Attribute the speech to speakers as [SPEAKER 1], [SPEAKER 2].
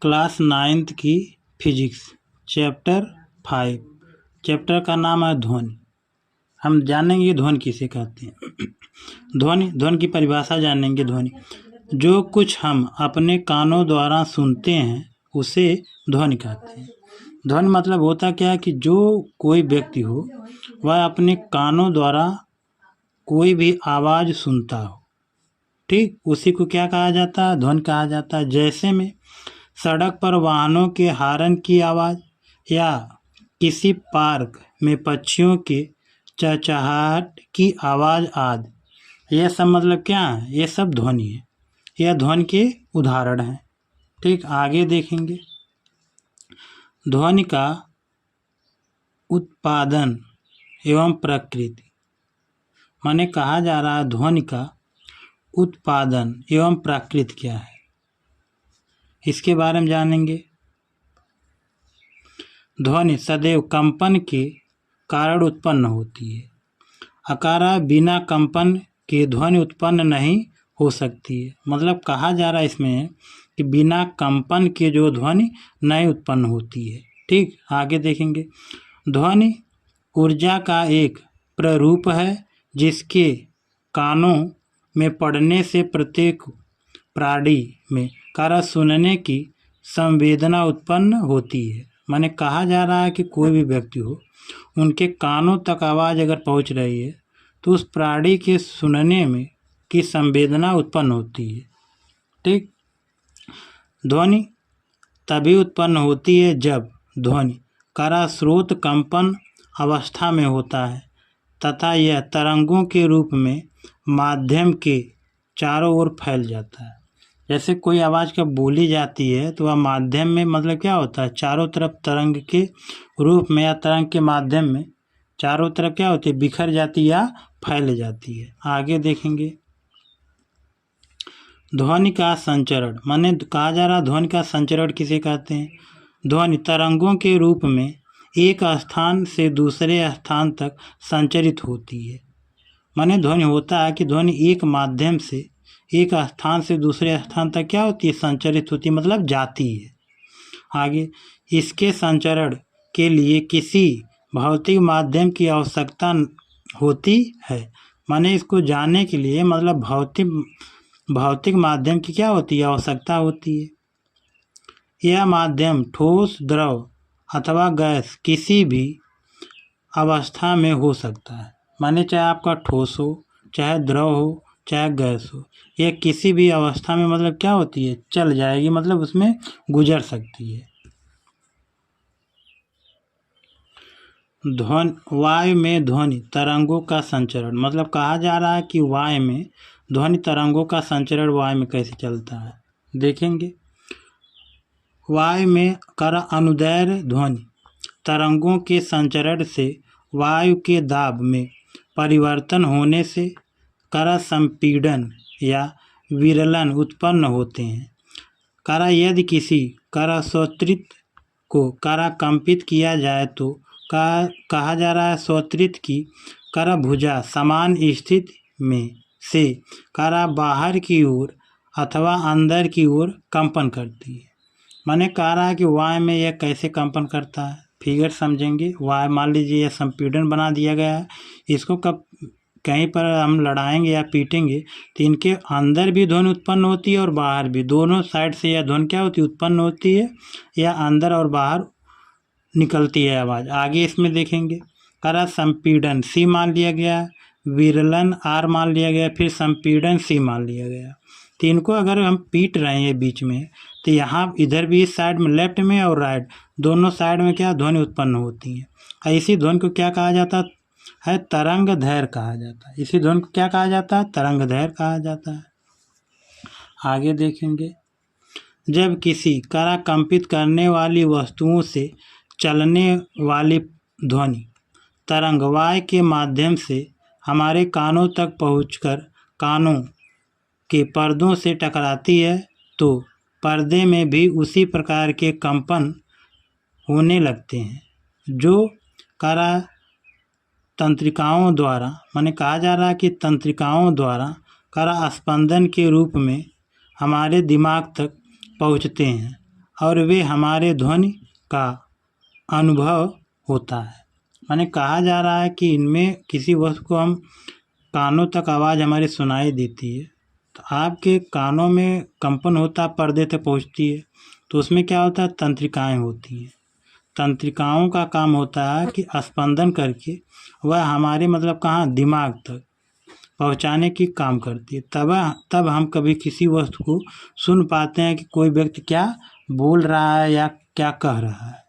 [SPEAKER 1] Class 9th की physics chapter 5 chapter का नाम है ध्वनि। हम जानेंगे ध्वनि किसे कहते हैं। ध्वनि की परिभाषा जानेंगे। ध्वनि जो कुछ हम अपने कानों द्वारा सुनते हैं उसे ध्वनि कहते हैं। ध्वनि मतलब होता क्या है कि जो कोई व्यक्ति हो वह अपने कानों द्वारा कोई भी आवाज़ सुनता हो, ठीक, उसी को क्या कहा जाता है? ध्वनि कहा जाता है। जैसे में सड़क पर वाहनों के हॉर्न की आवाज़ या किसी पार्क में पक्षियों के चहचहाहट की आवाज़ आदि, यह सब मतलब क्या है? ये सब ध्वनि है। यह ध्वनि के उदाहरण हैं। ठीक, आगे देखेंगे। ध्वनि का उत्पादन एवं प्रकृति, माने कहा जा रहा है ध्वनि का उत्पादन एवं प्रकृति क्या है, इसके बारे में जानेंगे। ध्वनि सदैव कंपन के कारण उत्पन्न होती है। अकारा बिना कंपन के ध्वनि उत्पन्न नहीं हो सकती है। मतलब कहा जा रहा है इसमें कि बिना कंपन के जो ध्वनि नहीं उत्पन्न होती है। ठीक, आगे देखेंगे। ध्वनि ऊर्जा का एक प्ररूप है जिसके कानों में पड़ने से प्रत्येक प्राणी में कारण सुनने की संवेदना उत्पन्न होती है। माने कहा जा रहा है कि कोई भी व्यक्ति हो, उनके कानों तक आवाज़ अगर पहुंच रही है तो उस प्राणी के सुनने में की संवेदना उत्पन्न होती है। ठीक, ध्वनि तभी उत्पन्न होती है जब ध्वनि करा स्रोत कंपन अवस्था में होता है तथा यह तरंगों के रूप में माध्यम के चारों ओर फैल जाता है। जैसे कोई आवाज़ कब बोली जाती है तो वह माध्यम में मतलब क्या होता है? चारों तरफ तरंग के रूप में या तरंग के माध्यम में चारों तरफ क्या होती है? बिखर जाती है या फैल जाती है। आगे देखेंगे। ध्वनि का संचरण, माने कहा जा रहा ध्वनि का संचरण किसे कहते हैं? ध्वनि तरंगों के रूप में एक स्थान से दूसरे स्थान तक संचरित होती है। माने ध्वनि होता है कि ध्वनि एक माध्यम से एक स्थान से दूसरे स्थान तक क्या होती है? संचरित होती है, मतलब जाती है। आगे, इसके संचरण के लिए किसी भौतिक माध्यम की आवश्यकता होती है। माने इसको जानने के लिए मतलब भौतिक माध्यम की क्या होती है? आवश्यकता होती है। यह माध्यम ठोस, द्रव अथवा गैस किसी भी अवस्था में हो सकता है। माने चाहे आपका ठोस हो, चाहे द्रव हो, चाहे गैस हो, यह किसी भी अवस्था में मतलब क्या होती है? चल जाएगी, मतलब उसमें गुजर सकती है। वायु में ध्वनि तरंगों का संचरण, मतलब कहा जा रहा है कि वायु में ध्वनि तरंगों का संचरण वायु में कैसे चलता है, देखेंगे। वायु में अनुदैर्घ्य ध्वनि तरंगों के संचरण से वायु के दाब में परिवर्तन होने से संपीड़न या विरलन उत्पन्न होते हैं। यदि किसी स्वत्रित को कंपित किया जाए तो कहा जा रहा है स्वत्रित की भुजा समान स्थिति में से बाहर की ओर अथवा अंदर की ओर कंपन करती है। माने कह रहा है कि वायु में यह कैसे कंपन करता है, फिगर समझेंगे। वायु मान लीजिए यह संपीड़न बना दिया गया है, इसको कब कहीं पर हम लड़ाएंगे या पीटेंगे तो इनके अंदर भी ध्वनि उत्पन्न होती है और बाहर भी, दोनों साइड से यह ध्वनि क्या होती है? उत्पन्न होती है, या अंदर और बाहर निकलती है आवाज़। आगे इसमें देखेंगे। संपीड़न सी मान लिया गया, विरलन आर मान लिया गया, फिर संपीड़न सी मान लिया गया। तो इनको अगर हम पीट रहे हैं बीच में तो यहाँ इधर भी इस साइड में लेफ्ट में और राइट दोनों साइड में क्या ध्वनि उत्पन्न होती है। इसी ध्वनि को क्या कहा जाता है? तरंग दैर्घ्य कहा जाता है। इसी ध्वनि को क्या कहा जाता है? तरंग दैर्घ्य कहा जाता है। आगे देखेंगे। जब किसी कंपित करने वाली वस्तुओं से चलने वाली ध्वनि तरंग वायु के माध्यम से हमारे कानों तक पहुंचकर कानों के पर्दों से टकराती है तो पर्दे में भी उसी प्रकार के कंपन होने लगते हैं जो तंत्रिकाओं द्वारा, माने कहा जा रहा है कि तंत्रिकाओं द्वारा स्पंदन के रूप में हमारे दिमाग तक पहुँचते हैं और वे हमारे ध्वनि का अनुभव होता है। माने कहा जा रहा है कि इनमें किसी वस्तु को हम कानों तक आवाज़ हमारी सुनाई देती है, तो आपके कानों में कंपन होता है, पर्दे तक पहुँचती है, तो उसमें क्या होता है, तंत्रिकाएँ होती हैं। तंत्रिकाओं का काम होता है कि स्पंदन करके वह हमारे मतलब कहाँ, दिमाग तक पहुँचाने की काम करती है। तब हम कभी किसी वस्तु को सुन पाते हैं कि कोई व्यक्ति क्या बोल रहा है या क्या कह रहा है।